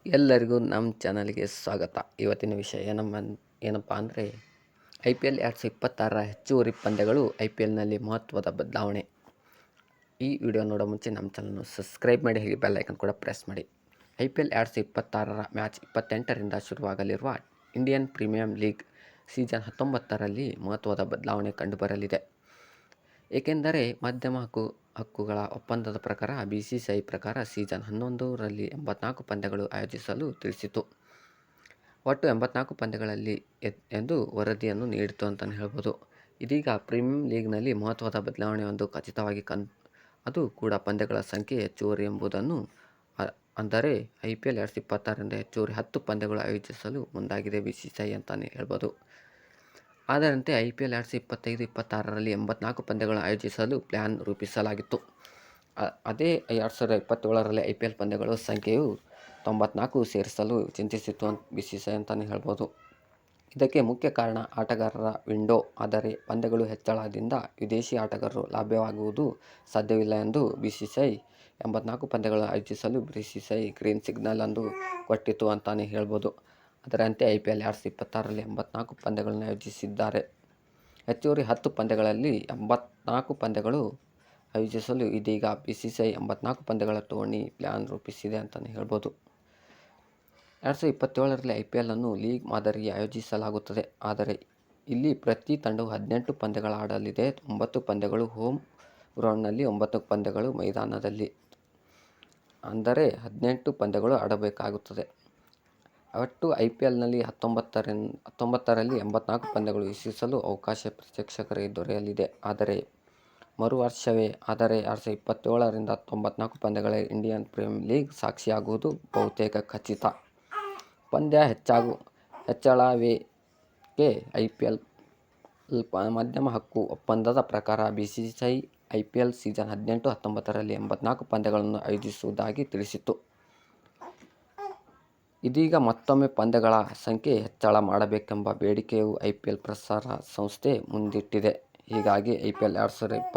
ಎಲ್ಲರಿಗೂ ನಮ್ಮ ಚಾನಲ್ಗೆ ಸ್ವಾಗತ. ಇವತ್ತಿನ ವಿಷಯ ಏನಪ್ಪ ಅಂದರೆ IPL 2026 ಹೆಚ್ಚುವರಿ ಪಂದ್ಯಗಳು, IPLನಲ್ಲಿ ಮಹತ್ವದ ಬದಲಾವಣೆ. ಈ ವಿಡಿಯೋ ನೋಡೋ ಮುಂಚೆ ನಮ್ಮ ಚಾನಲ್ನ ಸಬ್ಸ್ಕ್ರೈಬ್ ಮಾಡಿ, ಹಾಗೆ ಬೆಲ್ ಐಕನ್ ಕೂಡ ಪ್ರೆಸ್ ಮಾಡಿ. IPL 2026 ಮ್ಯಾಚ್ 28ರಿಂದ ಶುರುವಾಗಲಿರುವ ಇಂಡಿಯನ್ ಪ್ರೀಮಿಯರ್ ಲೀಗ್ ಸೀಸನ್ 19ರಲ್ಲಿ ಮಹತ್ವದ ಬದಲಾವಣೆ ಕಂಡುಬರಲಿದೆ. ಏಕೆಂದರೆ ಮಾಧ್ಯಮ ಹಕ್ಕುಗಳ ಒಪ್ಪಂದದ ಪ್ರಕಾರ BCCI ಪ್ರಕಾರ ಸೀಸನ್ 11ರಲ್ಲಿ 84 ಪಂದ್ಯಗಳು ಆಯೋಜಿಸಲು ತಿಳಿಸಿತು. ಒಟ್ಟು 84 ಪಂದ್ಯಗಳಲ್ಲಿ ಎಂದು ವರದಿಯನ್ನು ನೀಡಿತು ಅಂತಲೇ ಹೇಳ್ಬೋದು. ಇದೀಗ ಪ್ರೀಮಿಯರ್ ಲೀಗ್ನಲ್ಲಿ ಮಹತ್ವದ ಬದಲಾವಣೆಯೊಂದು ಖಚಿತವಾಗಿ ಅದು ಕೂಡ ಪಂದ್ಯಗಳ ಸಂಖ್ಯೆ ಹೆಚ್ಚುವರಿ ಎಂಬುದನ್ನು. ಅಂದರೆ IPL 2026ರಿಂದ ಹೆಚ್ಚುವರಿ 10 ಪಂದ್ಯಗಳು ಆಯೋಜಿಸಲು ಮುಂದಾಗಿದೆ BCCI ಅಂತಲೇ ಹೇಳ್ಬೋದು. ಅದರಂತೆ IPL 2025-26ರಲ್ಲಿ 84 ಪಂದ್ಯಗಳನ್ನು ಆಯೋಜಿಸಲು ಪ್ಲ್ಯಾನ್ ರೂಪಿಸಲಾಗಿತ್ತು. ಅದೇ 2027ರಲ್ಲಿ IPL ಪಂದ್ಯಗಳ ಸಂಖ್ಯೆಯು 94 ಸೇರಿಸಲು ಚಿಂತಿಸಿತ್ತು BCCI ಅಂತಲೇ ಹೇಳ್ಬೋದು. ಇದಕ್ಕೆ ಮುಖ್ಯ ಕಾರಣ ಆಟಗಾರರ ವಿಂಡೋ. ಆದರೆ ಪಂದ್ಯಗಳು ಹೆಚ್ಚಳದಿಂದ ವಿದೇಶಿ ಆಟಗಾರರು ಲಭ್ಯವಾಗುವುದು ಸಾಧ್ಯವಿಲ್ಲ ಎಂದು BCCI 84 ಪಂದ್ಯಗಳನ್ನು ಆಯೋಜಿಸಲು BCCI ಗ್ರೀನ್ ಸಿಗ್ನಲ್ ಅನ್ನು ಕೊಟ್ಟಿತು ಅಂತಲೇ ಹೇಳ್ಬೋದು. ಅದರಂತೆ IPL 2026ರಲ್ಲಿ 84 ಪಂದ್ಯಗಳನ್ನು ಆಯೋಜಿಸಿದ್ದಾರೆ. ಹೆಚ್ಚುವರಿ 10 ಪಂದ್ಯಗಳಲ್ಲಿ 84 ಪಂದ್ಯಗಳು ಆಯೋಜಿಸಲು ಇದೀಗ BCCI 84 ಪಂದ್ಯಗಳ ಟೂರ್ನಿ ಪ್ಲ್ಯಾನ್ ರೂಪಿಸಿದೆ ಅಂತಲೇ ಹೇಳ್ಬೋದು. 2027ರಲ್ಲಿ IPL ಅನ್ನು ಲೀಗ್ ಮಾದರಿ ಆಯೋಜಿಸಲಾಗುತ್ತದೆ. ಆದರೆ ಇಲ್ಲಿ ಪ್ರತಿ ತಂಡವು 18 ಪಂದ್ಯಗಳಾಡಲಿದೆ. 9 ಪಂದ್ಯಗಳು ಹೋಮ್ ಗ್ರೌಂಡ್ನಲ್ಲಿ, 9 ಪಂದ್ಯಗಳು ಮೈದಾನದಲ್ಲಿ. ಅಂದರೆ 18 ಪಂದ್ಯಗಳು ಆಡಬೇಕಾಗುತ್ತದೆ. ಒಟ್ಟು IPLನಲ್ಲಿ 19ರಲ್ಲಿ 84 ಪಂದ್ಯಗಳು ವೀಕ್ಷಿಸಲು ಅವಕಾಶ ಪ್ರೇಕ್ಷಕರಿಗೆ ದೊರೆಯಲಿದೆ. ಆದರೆ ಮರು ವರ್ಷವೇ. ಆದರೆ 2027ರಿಂದ 94 ಪಂದ್ಯಗಳ ಇಂಡಿಯನ್ ಪ್ರೀಮಿಯರ್ ಲೀಗ್ ಸಾಕ್ಷಿಯಾಗುವುದು ಬಹುತೇಕ ಖಚಿತ. ಪಂದ್ಯ ಹೆಚ್ಚಳಕ್ಕೆ IPL ಮಾಧ್ಯಮ ಹಕ್ಕು ಒಪ್ಪಂದದ ಪ್ರಕಾರ BCCI IPL ಸೀಸನ್ 18-19ರಲ್ಲಿ 84 ಪಂದ್ಯಗಳನ್ನು ಆಯೋಜಿಸುವುದಾಗಿ ತಿಳಿಸಿತ್ತು. ಇದೀಗ ಮತ್ತೊಮ್ಮೆ ಪಂದ್ಯಗಳ ಸಂಖ್ಯೆ ಹೆಚ್ಚಳ ಮಾಡಬೇಕೆಂಬ ಬೇಡಿಕೆಯನ್ನು IPL ಪ್ರಸಾರ ಸಂಸ್ಥೆ ಮುಂದಿಟ್ಟಿದೆ. ಹೀಗಾಗಿ IPL 2026